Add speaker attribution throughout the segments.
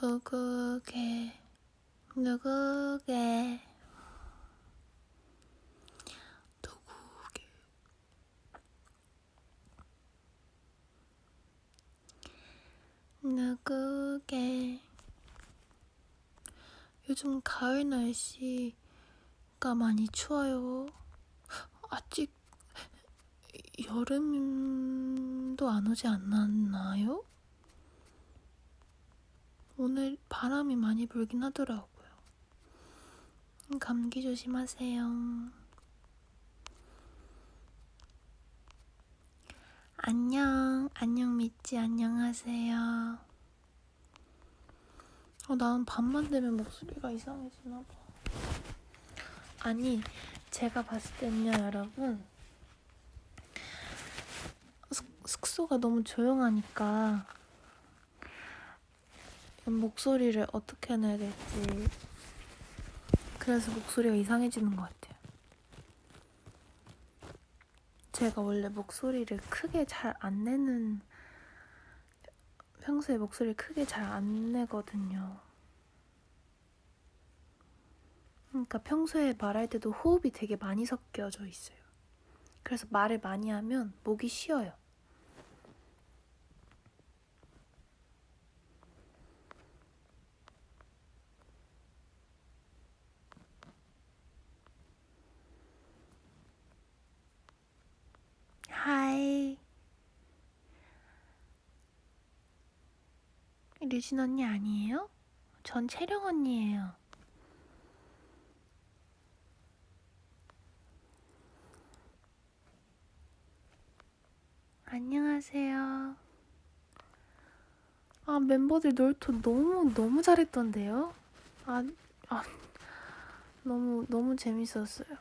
Speaker 1: 누구게 누구게 누구게 누구게. 요즘 가을 날씨가 많이 추워요. 아직 여름도 안 오지 않았나요? 오늘 바람이 많이 불긴 하더라고요. 감기 조심하세요. 안녕 미찌, 안녕하세요. 난 밤만 되면 목소리가 이상해지나봐. 아니, 제가 봤을 때는요, 여러분, 숙소가 너무 조용하니까 목소리를 어떻게 내야 될지, 그래서 목소리가 이상해지는 것 같아요. 제가 원래 목소리를 크게 잘 안 내는, 평소에 목소리를 크게 잘 안 내거든요. 그러니까 평소에 말할 때도 호흡이 되게 많이 섞여져 있어요. 그래서 말을 많이 하면 목이 쉬어요. 하이. 류진 언니 아니에요? 전 채령 언니예요. 안녕하세요. 멤버들 놀토 너무 잘했던데요? 너무 재밌었어요.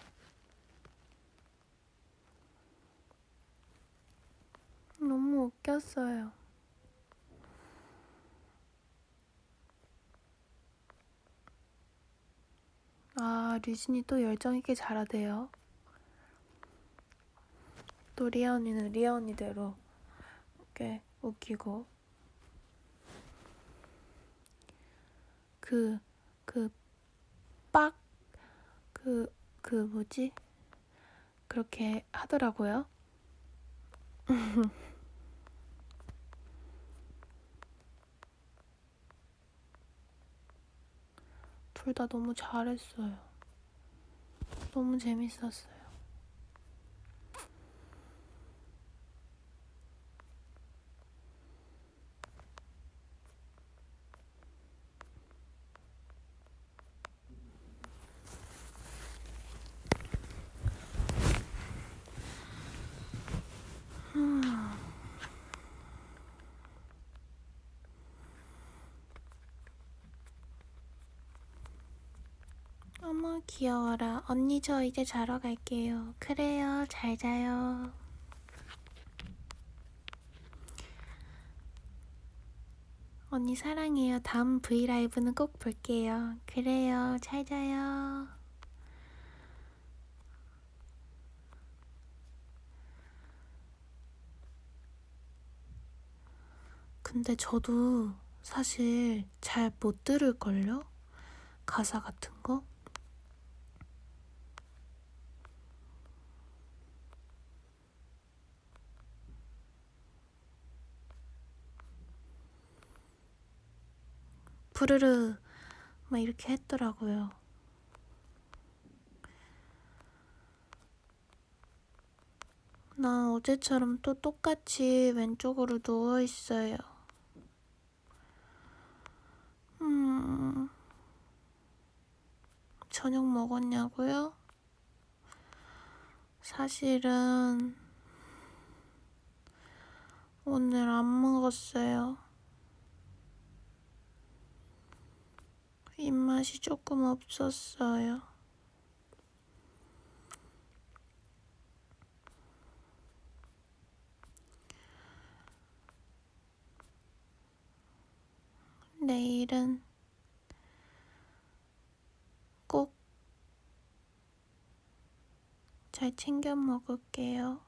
Speaker 1: 너무 웃겼어요. 류진이 또 열정있게 잘하대요. 또 리아 언니는 리아 언니대로 꽤 웃기고. 뭐지? 그렇게 하더라고요. 둘 다 너무 잘했어요. 너무 재밌었어요. 어머 귀여워라. 언니 저 이제 자러 갈게요. 그래요, 잘 자요. 언니 사랑해요. 다음 브이라이브는 꼭 볼게요. 그래요, 잘 자요. 근데 저도 사실 잘 못 들을걸요? 가사 같은 거? 부르르 막 이렇게 했더라고요. 난 어제처럼 또 똑같이 왼쪽으로 누워있어요. 저녁 먹었냐고요? 사실은 오늘 안 먹었어요. 입맛이 조금 없었어요. 내일은 꼭 잘 챙겨 먹을게요.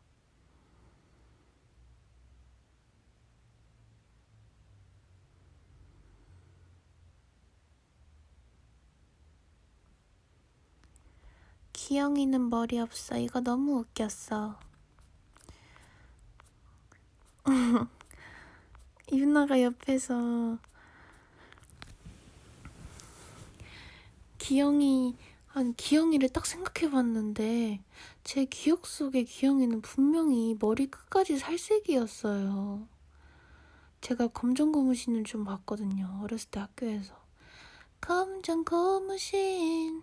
Speaker 1: 기영이는 머리 없어. 이거 너무 웃겼어. 유나가 옆에서 기영이를 딱 생각해봤는데 제 기억 속에 기영이는 분명히 머리 끝까지 살색이었어요. 제가 검정 고무신을 좀 봤거든요. 어렸을 때 학교에서. 검정 고무신.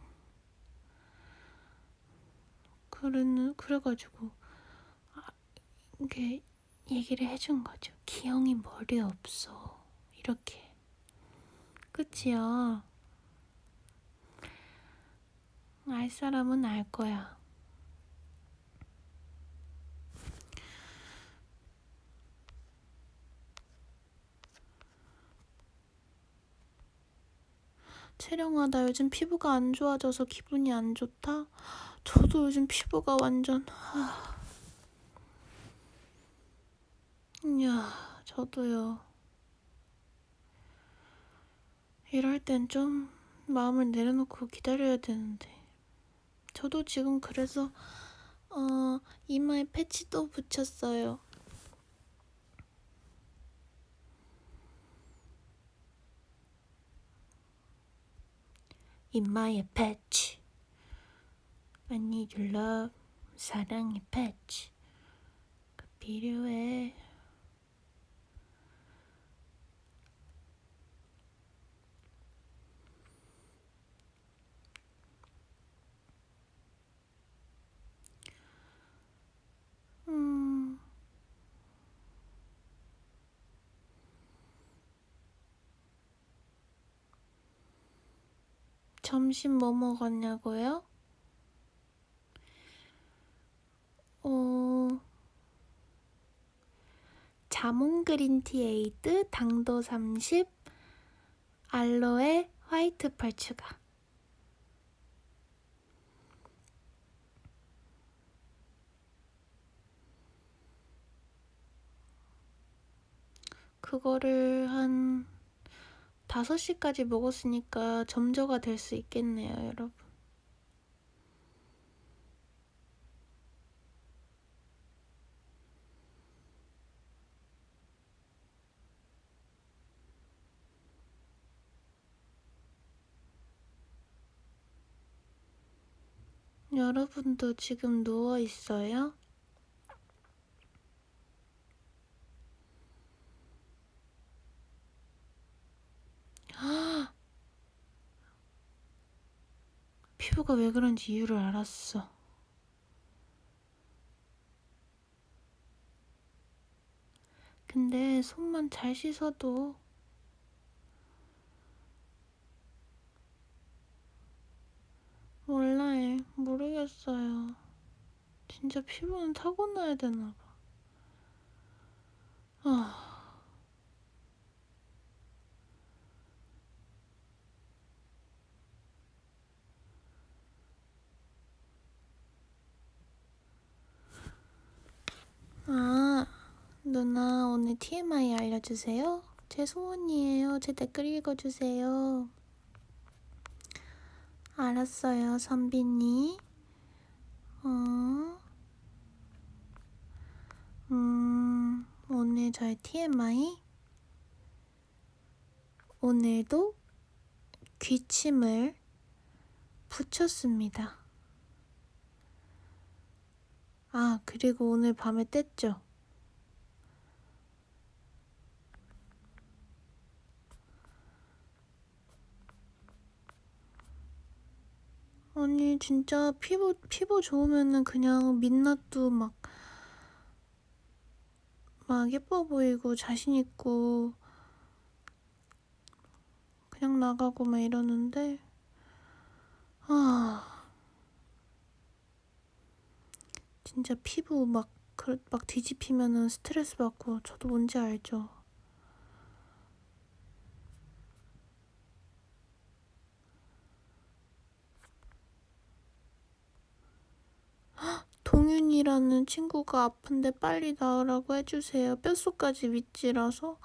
Speaker 1: 그래가지고 이렇게 얘기를 해준 거죠. 기영이 머리 없어. 이렇게. 그치요? 알 사람은 알 거야. 채령아, 나 요즘 피부가 안 좋아져서 기분이 안 좋다? 저도 요즘 피부가 완전... 이야, 저도요. 이럴 땐 좀 마음을 내려놓고 기다려야 되는데. 저도 지금 그래서 이마에 패치도 붙였어요. 이마에 패치. I need your love. 사랑의 패치. 그 필요해. 점심 뭐 먹었냐고요? 자몽 그린티 에이드, 당도 30, 알로에 화이트 펄 추가. 그거를 한 5시까지 먹었으니까 점저가 될 수 있겠네요, 여러분. 여러분도 지금 누워 있어요? 피부가 왜 그런지 이유를 알았어. 근데 손만 잘 씻어도 몰라요. 모르겠어요. 진짜 피부는 타고나야 되나 봐. 누나 오늘 TMI 알려주세요. 제 소원이에요. 제 댓글 읽어주세요. 알았어요, 선비님. 오늘 저의 TMI. 오늘도 귀침을 붙였습니다. 그리고 오늘 밤에 뗐죠. 아니 진짜 피부 좋으면은 그냥 민낯도 막 예뻐 보이고 자신 있고 그냥 나가고 막 이러는데 진짜 피부 막 뒤집히면은 스트레스 받고 저도 뭔지 알죠. 동윤이라는 친구가 아픈데 빨리 나으라고 해주세요. 뼛속까지 위찌라서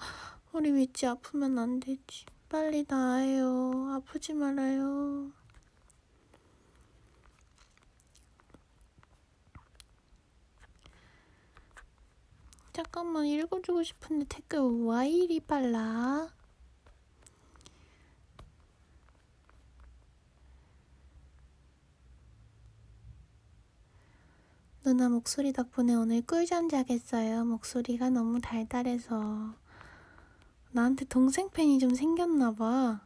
Speaker 1: 우리 위찌 아프면 안 되지. 빨리 나아요. 아프지 말아요. 잠깐만, 읽어주고 싶은데 댓글 왜 이리 빨라? 누나 목소리 덕분에 오늘 꿀잠 자겠어요. 목소리가 너무 달달해서. 나한테 동생 팬이 좀 생겼나봐.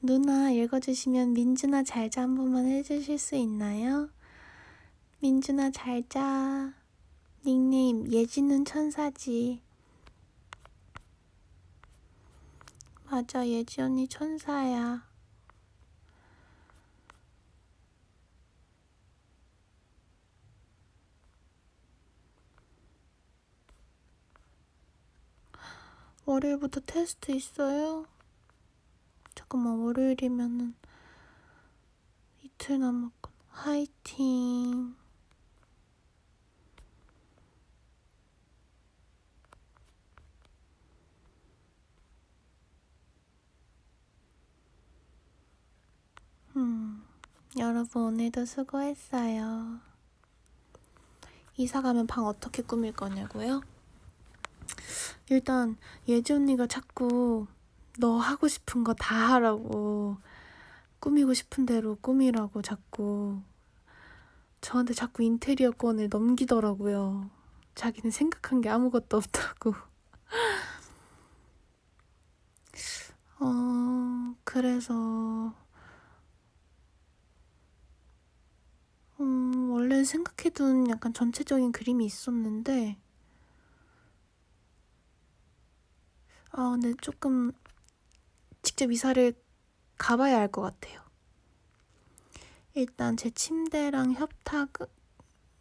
Speaker 1: 누나 읽어주시면 민준아 잘자 한 번만 해주실 수 있나요? 민준아 잘자. 닉네임 예지는 천사지. 맞아, 예지 언니 천사야. 월요일부터 테스트 있어요? 잠깐만, 월요일이면은 이틀 남았군. 화이팅. 여러분 오늘도 수고했어요. 이사 가면 방 어떻게 꾸밀 거냐고요? 일단 예지 언니가 자꾸 너 하고 싶은 거 다 하라고, 꾸미고 싶은 대로 꾸미라고 자꾸 저한테 자꾸 인테리어권을 넘기더라고요. 자기는 생각한 게 아무것도 없다고. 그래서 원래 생각해둔 약간 전체적인 그림이 있었는데 근데 조금 직접 이사를 가봐야 알 것 같아요. 일단 제 침대랑 협탁,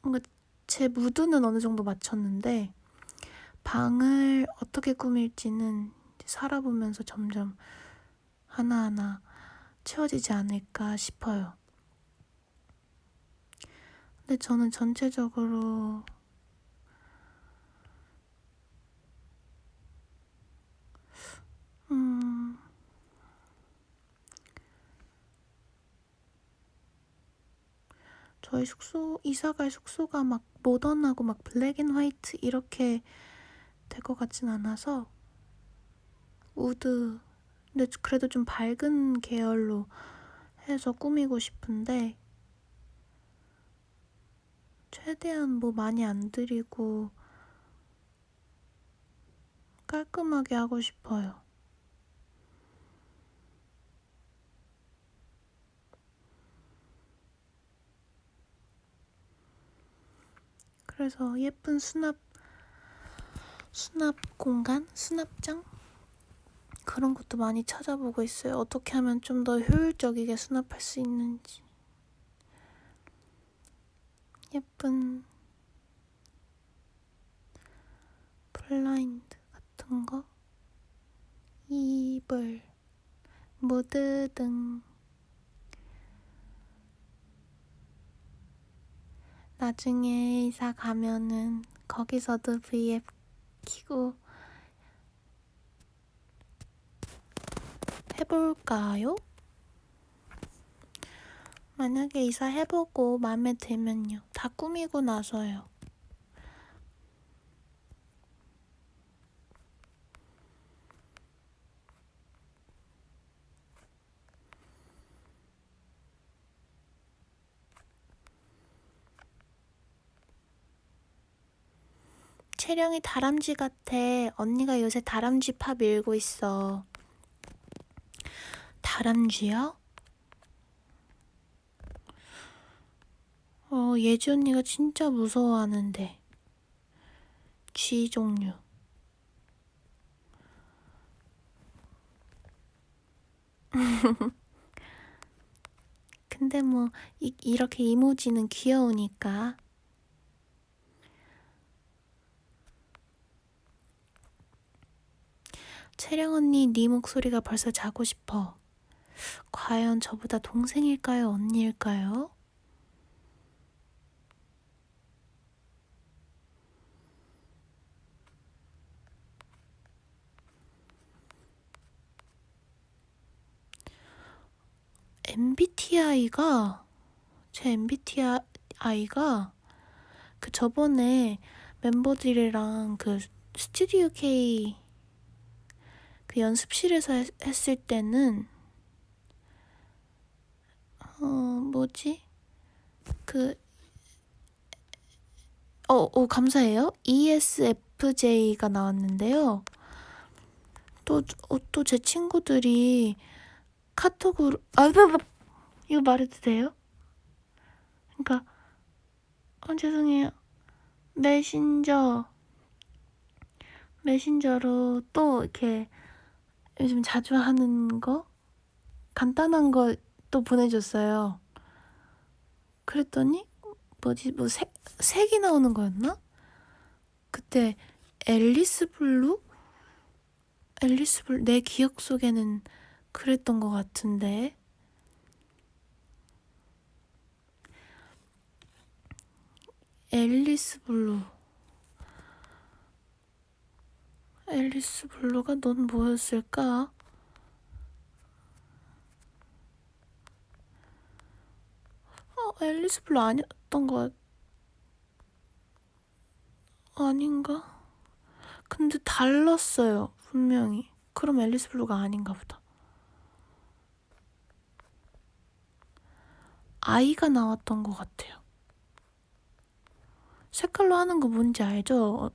Speaker 1: 뭔가 제 무드는 어느 정도 맞췄는데 방을 어떻게 꾸밀지는 살아보면서 점점 하나하나 채워지지 않을까 싶어요. 근데 저는 전체적으로 저희 이사갈 숙소가 막 모던하고 막 블랙 앤 화이트 이렇게 될 것 같진 않아서 우드, 근데 그래도 좀 밝은 계열로 해서 꾸미고 싶은데 최대한 뭐 많이 안 들이고 깔끔하게 하고 싶어요. 그래서 예쁜 수납 공간? 수납장? 그런 것도 많이 찾아보고 있어요. 어떻게 하면 좀 더 효율적이게 수납할 수 있는지. 예쁜 블라인드 같은 거? 이불, 무드 등. 나중에 이사 가면은 거기서도 V앱 키고 해볼까요? 만약에 이사 해보고 마음에 들면요. 다 꾸미고 나서요. 채령이 다람쥐 같아. 언니가 요새 다람쥐 팝 읽고 있어. 다람쥐요? 예지 언니가 진짜 무서워하는데. 쥐 종류. 근데 뭐 이렇게 이모지는 귀여우니까. 채령 언니, 네 목소리가 벌써 자고 싶어. 과연 저보다 동생일까요? 언니일까요? 제 MBTI가 그 저번에 멤버들이랑 그 스튜디오 K 그 연습실에서 했을 때는 뭐지? 그 감사해요. ESFJ가 나왔는데요. 또 제 친구들이 카톡으로 이거 말해도 돼요? 그러니까 죄송해요. 메신저로 또 이렇게 요즘 자주 하는 거 간단한 거 또 보내줬어요. 그랬더니 뭐지 색이 나오는 거였나? 그때 앨리스 블루 내 기억 속에는 그랬던 것 같은데. 앨리스 블루가 넌 뭐였을까? 앨리스 블루 아니었던 것 아닌가? 근데 달랐어요, 분명히. 그럼 앨리스 블루가 아닌가 보다. 아이가 나왔던 것 같아요. 색깔로 하는 거 뭔지 알죠?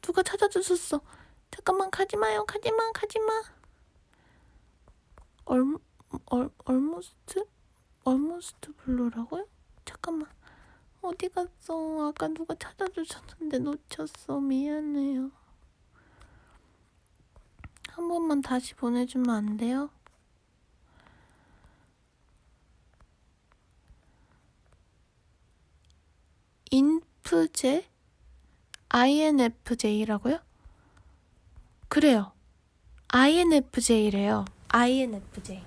Speaker 1: 누가 찾아주셨어. 잠깐만, 가지마요. 가지마. 얼모스트 블루라고요? 잠깐만. 어디 갔어? 아까 누가 찾아주셨는데 놓쳤어. 미안해요. 한 번만 다시 보내주면 안 돼요? 인프제? INFJ라고요? 그래요. INFJ래요. INFJ.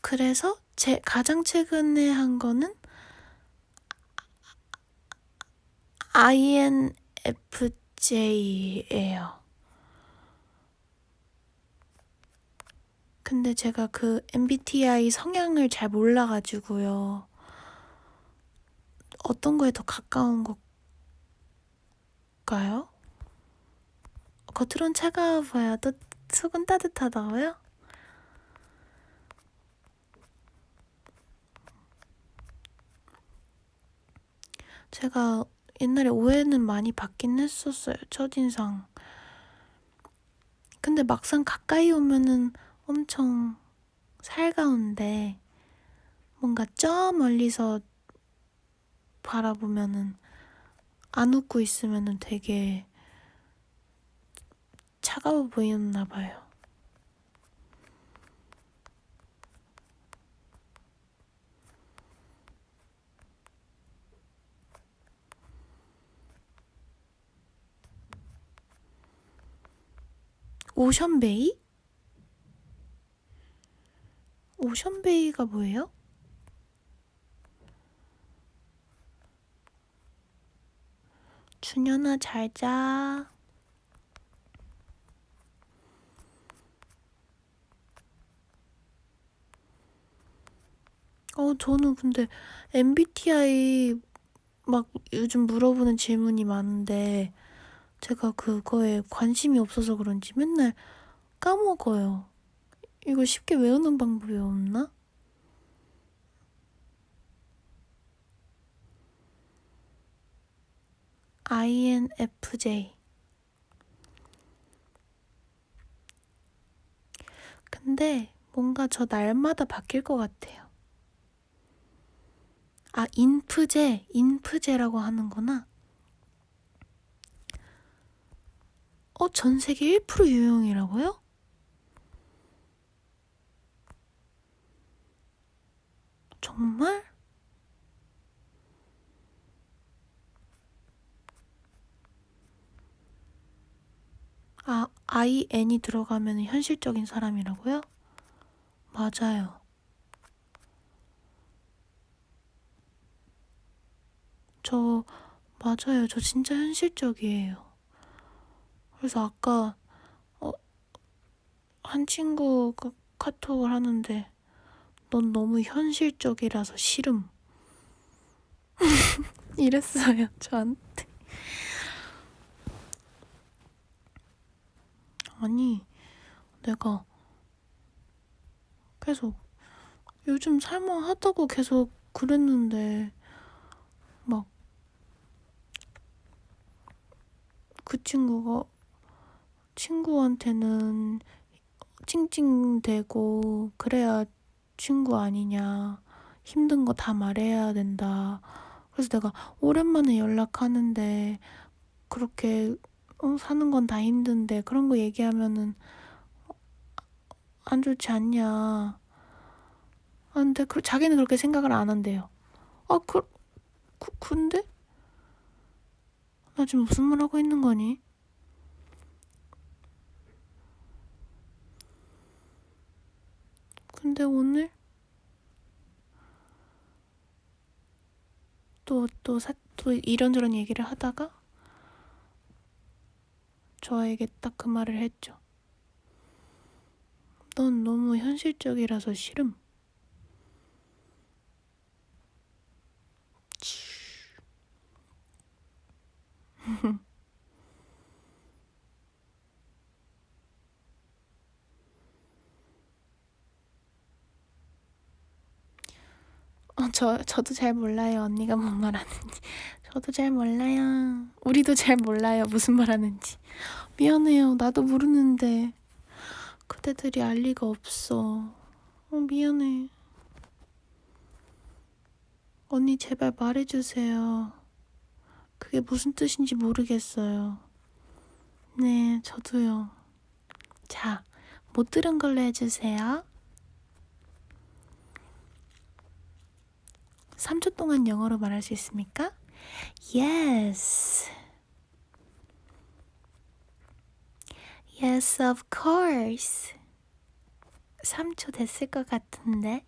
Speaker 1: 그래서 제 가장 최근에 한 거는 INFJ예요. 근데 제가 그 MBTI 성향을 잘 몰라가지고요. 어떤 거에 더 가까운 걸까요? 겉으론 차가워야 속은 따뜻하다고요? 제가 옛날에 오해는 많이 받긴 했었어요. 첫인상. 근데 막상 가까이 오면은 엄청 살가운데 뭔가 저 멀리서 바라보면은 안 웃고 있으면은 되게 차가워 보이나 봐요. 오션베이? 오션베이가 뭐예요? 준현아 잘 자. 저는 근데 MBTI 막 요즘 물어보는 질문이 많은데 제가 그거에 관심이 없어서 그런지 맨날 까먹어요. 이거 쉽게 외우는 방법이 없나? INFJ. 근데 뭔가 저 날마다 바뀔 것 같아요. 인프제라고 하는구나. 전 세계 1% 유형이라고요? 정말? IN이 들어가면 현실적인 사람이라고요? 맞아요. 저 맞아요. 저 진짜 현실적이에요. 그래서 아까 한 친구가 카톡을 하는데 넌 너무 현실적이라서 싫음. 이랬어요, 저한테. 아니, 내가 계속 요즘 살만하다고 계속 그랬는데 막 그 친구한테는 찡찡대고 그래야 친구 아니냐. 힘든 거 다 말해야 된다. 그래서 내가 오랜만에 연락하는데 그렇게 사는 건 다 힘든데 그런 거 얘기하면은 안 좋지 않냐. 근데 자기는 그렇게 생각을 안 한대요. 근데? 나 지금 무슨 말 하고 있는 거니? 근데 오늘 또 이런저런 얘기를 하다가 저에게 딱 그 말을 했죠. 넌 너무 현실적이라서 싫음. 저도 잘 몰라요. 언니가 뭔 말하는지. 저도 잘 몰라요. 우리도 잘 몰라요. 무슨 말하는지. 미안해요. 나도 모르는데. 그대들이 알 리가 없어. 미안해. 언니 제발 말해주세요. 그게 무슨 뜻인지 모르겠어요. 네, 저도요. 자, 못 들은 걸로 해주세요. 3초 동안 영어로 말할 수 있습니까? Yes. Yes, of course. 3초 됐을 것 같은데.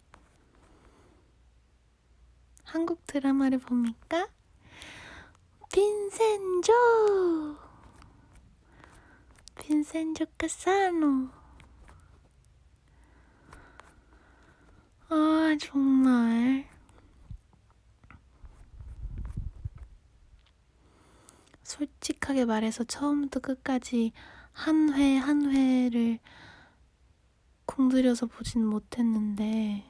Speaker 1: 한국 드라마를 봅니까? 빈센조 카사노. 정말 솔직하게 말해서 처음부터 끝까지 한 회를 공들여서 보진 못했는데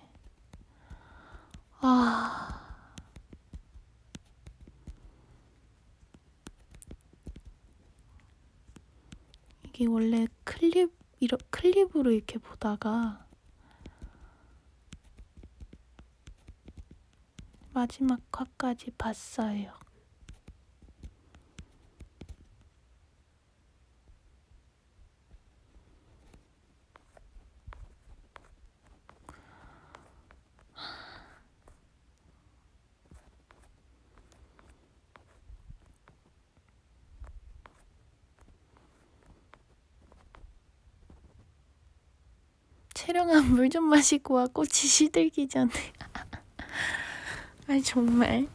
Speaker 1: 이게 원래 클립으로 이렇게 보다가 마지막 화까지 봤어요. 채령아, 물 좀 마시고 와. 꽃이 시들기 전에. 정말.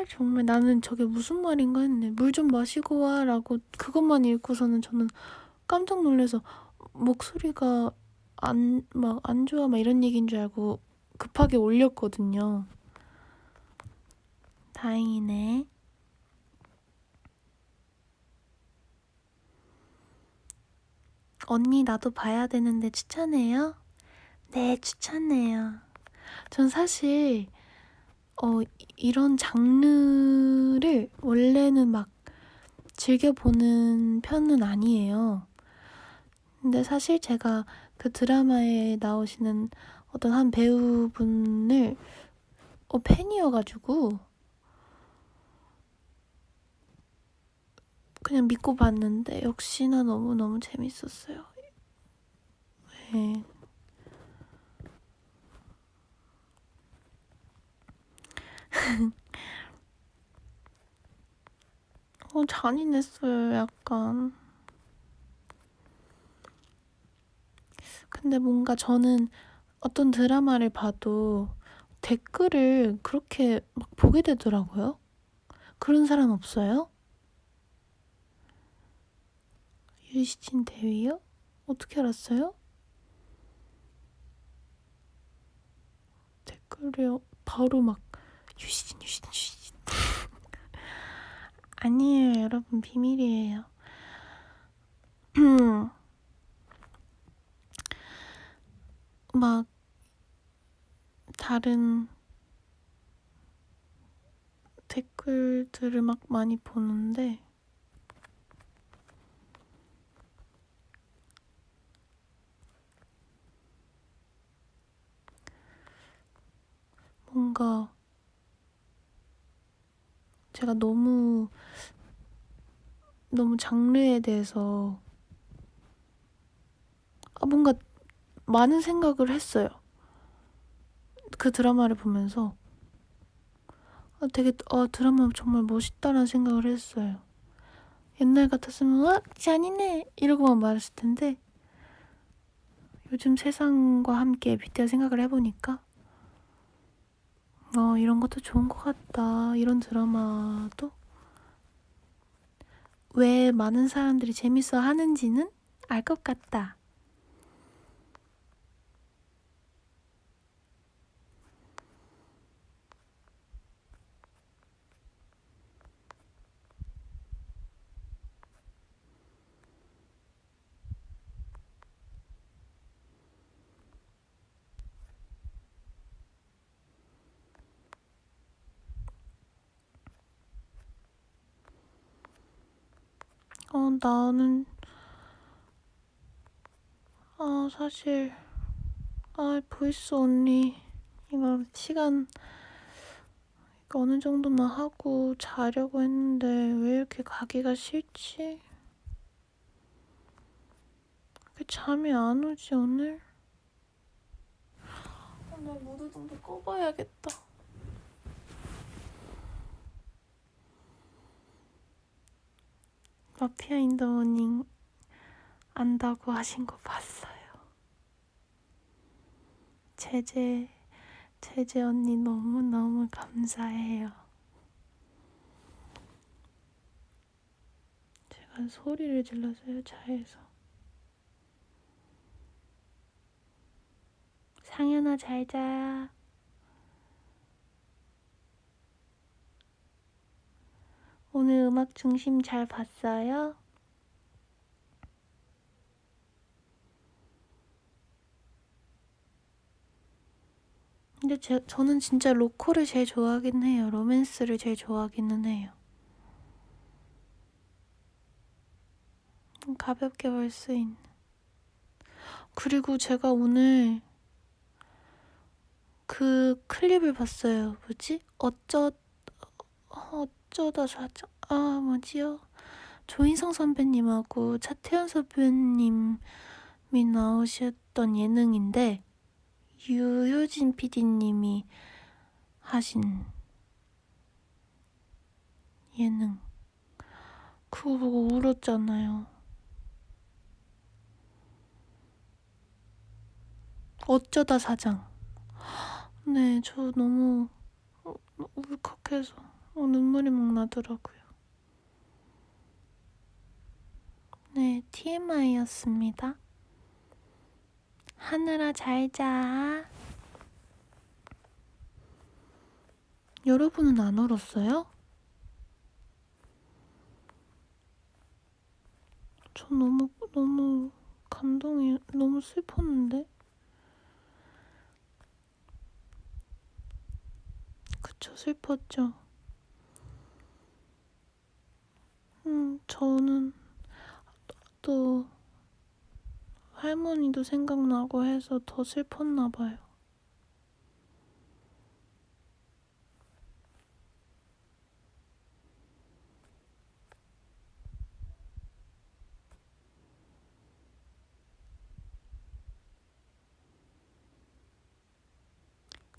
Speaker 1: 정말 나는 저게 무슨 말인가 했네. 물 좀 마시고 와 라고 그것만 읽고서는 저는 깜짝 놀라서 목소리가 안 좋아 이런 얘기인 줄 알고 급하게 올렸거든요. 다행이네. 언니 나도 봐야 되는데 추천해요? 네, 추천해요. 전 사실 이런 장르를 원래는 막 즐겨보는 편은 아니에요. 근데 사실 제가 그 드라마에 나오시는 어떤 한 배우분을 팬이어가지고 그냥 믿고 봤는데 역시나 너무너무 재밌었어요. 네. 잔인했어요, 약간. 근데 뭔가 저는 어떤 드라마를 봐도 댓글을 그렇게 막 보게 되더라고요. 그런 사람 없어요? 유시진 대위요? 어떻게 알았어요? 댓글에 바로 막 유시진 아니에요 여러분, 비밀이에요. 막 다른 댓글들을 막 많이 보는데 뭔가 제가 너무 장르에 대해서 뭔가 많은 생각을 했어요. 그 드라마를 보면서 되게 드라마 정말 멋있다라는 생각을 했어요. 옛날 같았으면 잔인해 이러고만 말했을 텐데 요즘 세상과 함께 빗대어 생각을 해보니까 이런 것도 좋은 것 같다. 이런 드라마도 왜 많은 사람들이 재밌어 하는지는 알 것 같다. 나는 사실 보이스 언니 이거 시간 어느 정도만 하고 자려고 했는데 왜 이렇게 가기가 싫지? 왜 잠이 안 오지 오늘? 오늘 무드등도 꺼봐야겠다. 마피아 인 더 모닝 안다고 하신 거 봤어요. 제제 언니 너무너무 감사해요. 제가 소리를 질렀어요, 차에서. 상현아 잘 자. 오늘 음악 중심 잘 봤어요? 근데 저는 진짜 로코를 제일 좋아하긴 해요. 로맨스를 제일 좋아하기는 해요. 가볍게 볼 수 있는. 그리고 제가 오늘 그 클립을 봤어요. 뭐지? 어쩌다 사자. 뭐지요? 조인성 선배님하고 차태현 선배님이 나오셨던 예능인데 유효진 PD님이 하신 예능. 그거 보고 울었잖아요. 어쩌다 사장. 네, 저 너무 울컥해서 눈물이 막 나더라고요. 네, TMI였습니다. 하늘아 잘 자. 여러분은 안 울었어요? 저 너무 감동이 너무 슬펐는데. 그쵸, 슬펐죠. 저는 또 할머니도 생각나고 해서 더 슬펐나 봐요.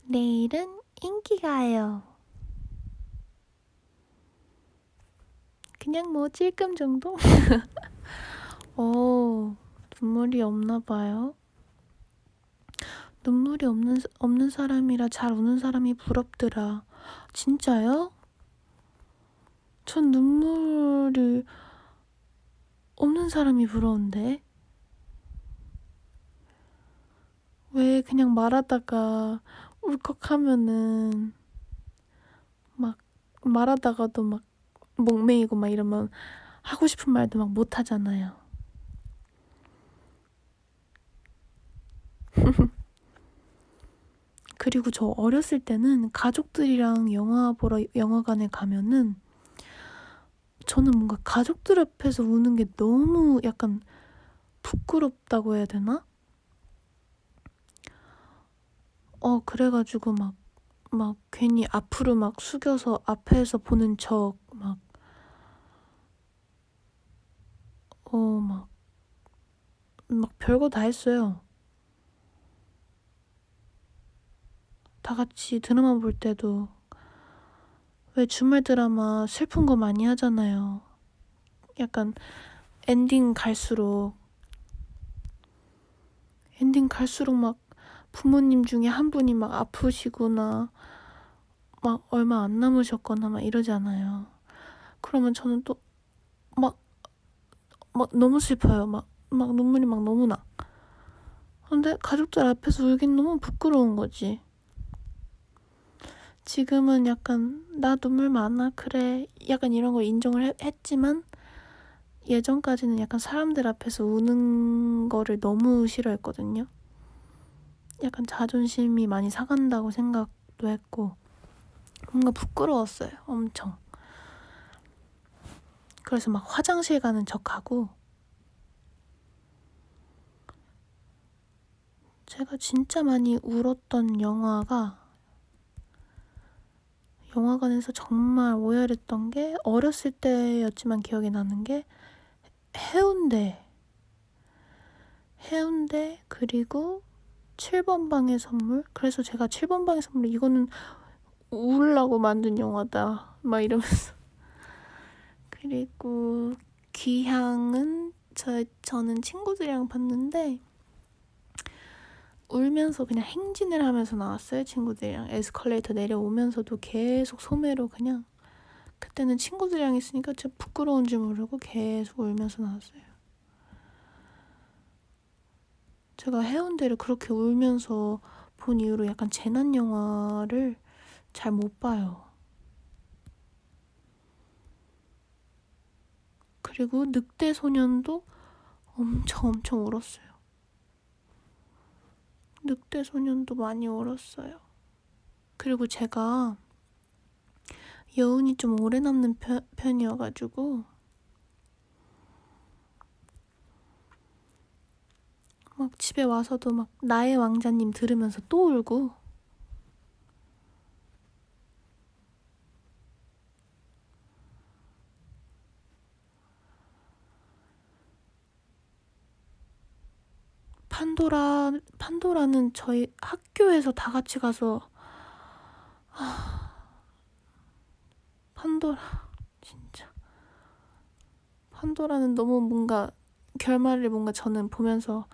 Speaker 1: 내일은 인기가요. 그냥 뭐 찔끔 정도? 눈물이 없나 봐요. 눈물이 없는 사람이라 잘 우는 사람이 부럽더라. 진짜요? 전 눈물이 없는 사람이 부러운데? 왜 그냥 말하다가 울컥하면은 막 말하다가도 막 목매이고 막 이러면 하고 싶은 말도 막 못하잖아요. 그리고 저 어렸을 때는 가족들이랑 영화 보러 영화관에 가면은 저는 뭔가 가족들 앞에서 우는 게 너무 약간 부끄럽다고 해야 되나? 그래가지고 막 괜히 앞으로 막 숙여서 앞에서 보는 척 막 별거 다 했어요. 다 같이 드라마 볼 때도 왜 주말 드라마 슬픈 거 많이 하잖아요. 약간 엔딩 갈수록 막 부모님 중에 한 분이 막 아프시거나 막 얼마 안 남으셨거나 막 이러잖아요. 그러면 저는 또 막 너무 슬퍼요. 막 눈물이 막 너무 나. 근데 가족들 앞에서 울긴 너무 부끄러운 거지. 지금은 약간 나 눈물 많아 그래 약간 이런 걸 인정을 했지만 예전까지는 약간 사람들 앞에서 우는 거를 너무 싫어했거든요. 약간 자존심이 많이 상한다고 생각도 했고 뭔가 부끄러웠어요. 엄청. 그래서 막 화장실 가는 척하고 제가 진짜 많이 울었던 영화관에서 정말 오열했던 게 어렸을 때였지만 기억이 나는 게 해운대 그리고 7번 방의 선물. 그래서 제가 7번 방의 선물 이거는 울라고 만든 영화다 막 이러면서 그리고 귀향은 저는 친구들이랑 봤는데 울면서 그냥 행진을 하면서 나왔어요. 친구들이랑 에스컬레이터 내려오면서도 계속 소매로 그냥 그때는 친구들이랑 있으니까 진짜 부끄러운 줄 모르고 계속 울면서 나왔어요. 제가 해운대를 그렇게 울면서 본 이후로 약간 재난 영화를 잘 못 봐요. 그리고 늑대소년도 엄청 울었어요. 늑대소년도 많이 울었어요. 그리고 제가 여운이 좀 오래 남는 편이어가지고 막 집에 와서도 막 나의 왕자님 들으면서 또 울고 판도라는 저희 학교에서 다 같이 가서 판도라 진짜 판도라는 너무 뭔가 결말을 뭔가 저는 보면서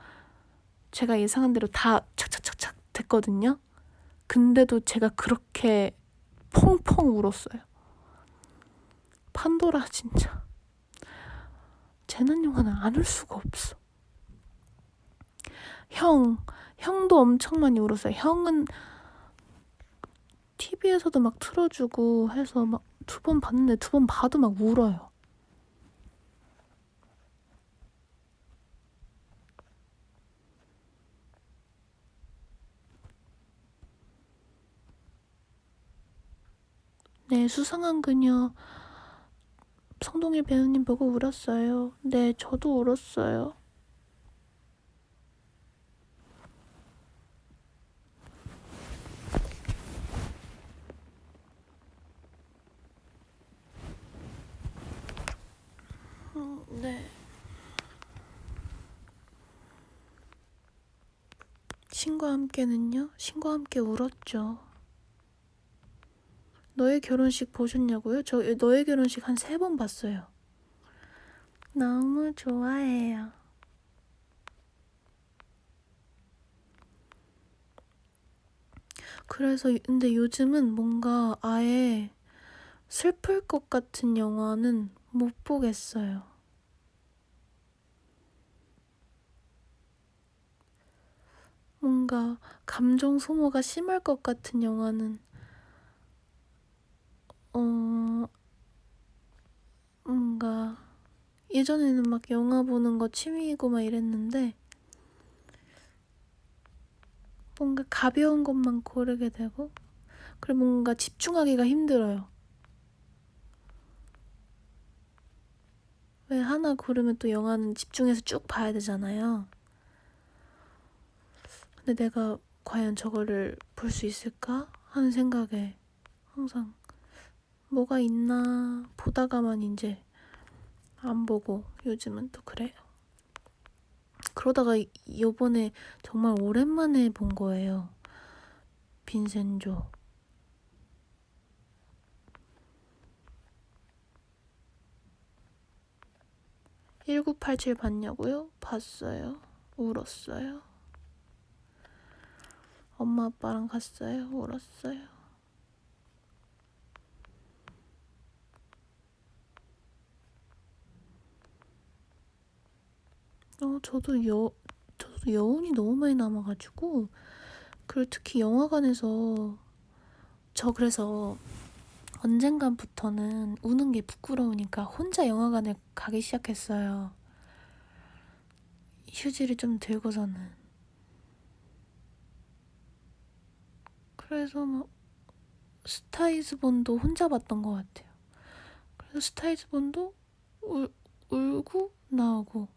Speaker 1: 제가 예상한 대로 다 착착착착 됐거든요. 근데도 제가 그렇게 펑펑 울었어요. 판도라 진짜 재난 영화는 안 울 수가 없어. 형도 엄청 많이 울었어요. 형은 TV에서도 막 틀어주고 해서 막 2번 봤는데 2번 봐도 막 울어요. 네, 수상한 그녀 성동일 배우님 보고 울었어요. 네, 저도 울었어요. 네. 신과 함께는요? 신과 함께 울었죠. 너의 결혼식 보셨냐고요? 저 너의 결혼식 한 3번 봤어요. 너무 좋아해요. 그래서 근데 요즘은 뭔가 아예 슬플 것 같은 영화는 못 보겠어요. 뭔가 감정 소모가 심할 것 같은 영화는 뭔가 예전에는 막 영화 보는 거 취미이고 막 이랬는데 뭔가 가벼운 것만 고르게 되고 그리고 뭔가 집중하기가 힘들어요. 왜 하나 고르면 또 영화는 집중해서 쭉 봐야 되잖아요. 근데 내가 과연 저거를 볼 수 있을까 하는 생각에 항상 뭐가 있나 보다가만 이제 안 보고 요즘은 또 그래요. 그러다가 요번에 정말 오랜만에 본 거예요. 빈센조. 1987 봤냐고요? 봤어요. 울었어요. 엄마 아빠랑 갔어요. 울었어요. 저도 여운이 너무 많이 남아가지고 그리고 특히 영화관에서 저 그래서 언젠간부터는 우는 게 부끄러우니까 혼자 영화관에 가기 시작했어요. 휴지를 좀 들고서는. 그래서 막 스타이즈본도 혼자 봤던 것 같아요. 그래서 스타이즈본도 울고 나오고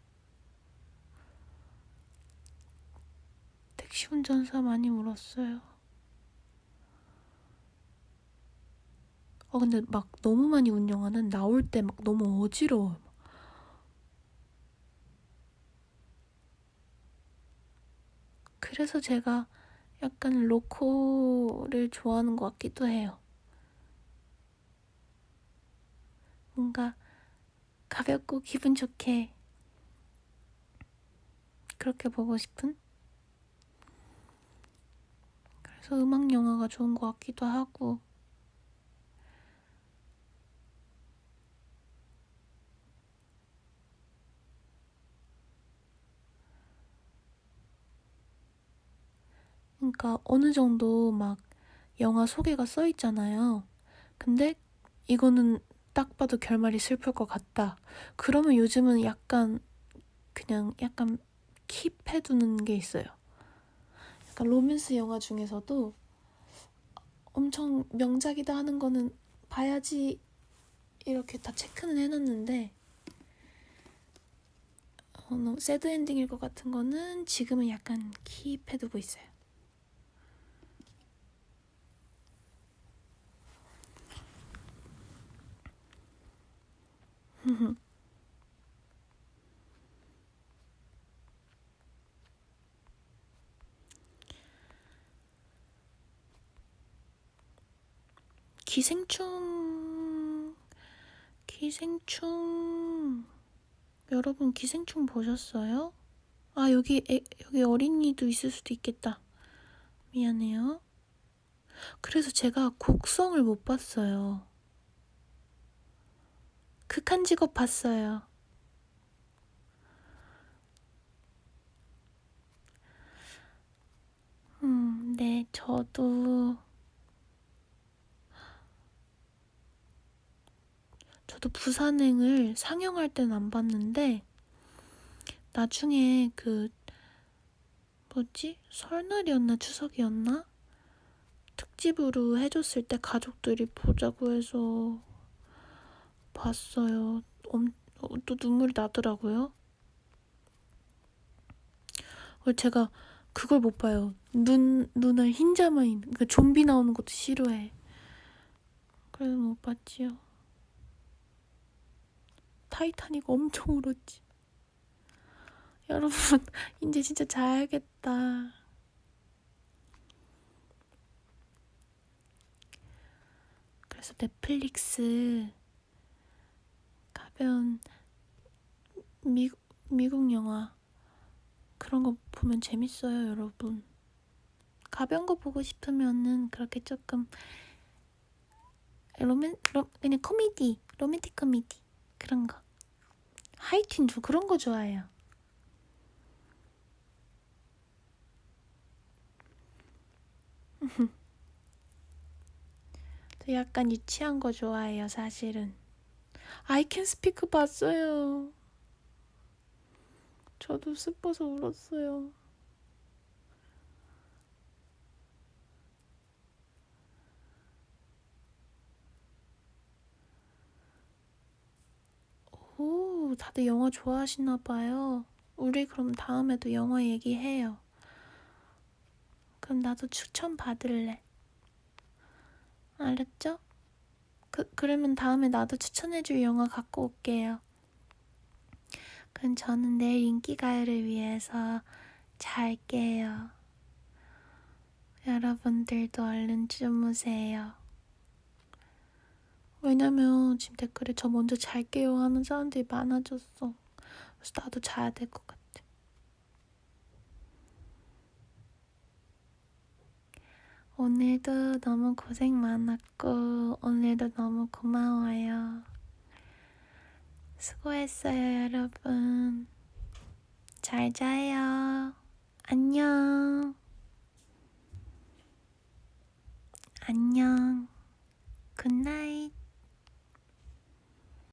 Speaker 1: 택시 운전사 많이 울었어요. 근데 막 너무 많이 운 영화는 나올 때 막 너무 어지러워요. 그래서 제가 약간 로코를 좋아하는 것 같기도 해요. 뭔가 가볍고 기분 좋게 그렇게 보고 싶은? 그래서 음악 영화가 좋은 것 같기도 하고 그러니까 어느 정도 막 영화 소개가 써 있잖아요. 근데 이거는 딱 봐도 결말이 슬플 것 같다. 그러면 요즘은 약간 그냥 약간 킵해두는 게 있어요. 약간 로맨스 영화 중에서도 엄청 명작이다 하는 거는 봐야지 이렇게 다 체크는 해놨는데 새드 엔딩일 것 같은 거는 지금은 약간 킵해두고 있어요. 기생충 여러분 기생충 보셨어요? 여기 어린이도 있을 수도 있겠다. 미안해요. 그래서 제가 곡성을 못 봤어요. 극한 직업 봤어요. 네, 저도 부산행을 상영할 땐 안 봤는데 나중에 설날이었나 추석이었나? 특집으로 해줬을 때 가족들이 보자고 해서 봤어요. 또 눈물이 나더라고요. 제가 그걸 못 봐요. 눈을 흰자만 있는, 그러니까 좀비 나오는 것도 싫어해. 그래서 못 봤지요. 타이타닉 엄청 울었지. 여러분, 이제 진짜 자야겠다. 그래서 넷플릭스 가벼운 미국 영화 그런 거 보면 재밌어요, 여러분. 가벼운 거 보고 싶으면은 그렇게 조금 그냥 코미디, 로맨틱 코미디 그런 거. 하여튼 저 그런 거 좋아해요. 저 약간 유치한 거 좋아해요, 사실은. I Can Speak 봤어요. 저도 슬퍼서 울었어요. 오, 다들 영화 좋아하시나 봐요. 우리 그럼 다음에도 영화 얘기해요. 그럼 나도 추천 받을래. 알았죠? 그러면 다음에 나도 추천해줄 영화 갖고 올게요. 그럼 저는 내일 인기가요를 위해서 잘게요. 여러분들도 얼른 주무세요. 왜냐면 지금 댓글에 저 먼저 잘게요 하는 사람들이 많아졌어. 그래서 나도 자야 될 것 같아. 오늘도 너무 고생 많았고 오늘도 너무 고마워요. 수고했어요, 여러분. 잘 자요. 안녕. 안녕. 굿나잇.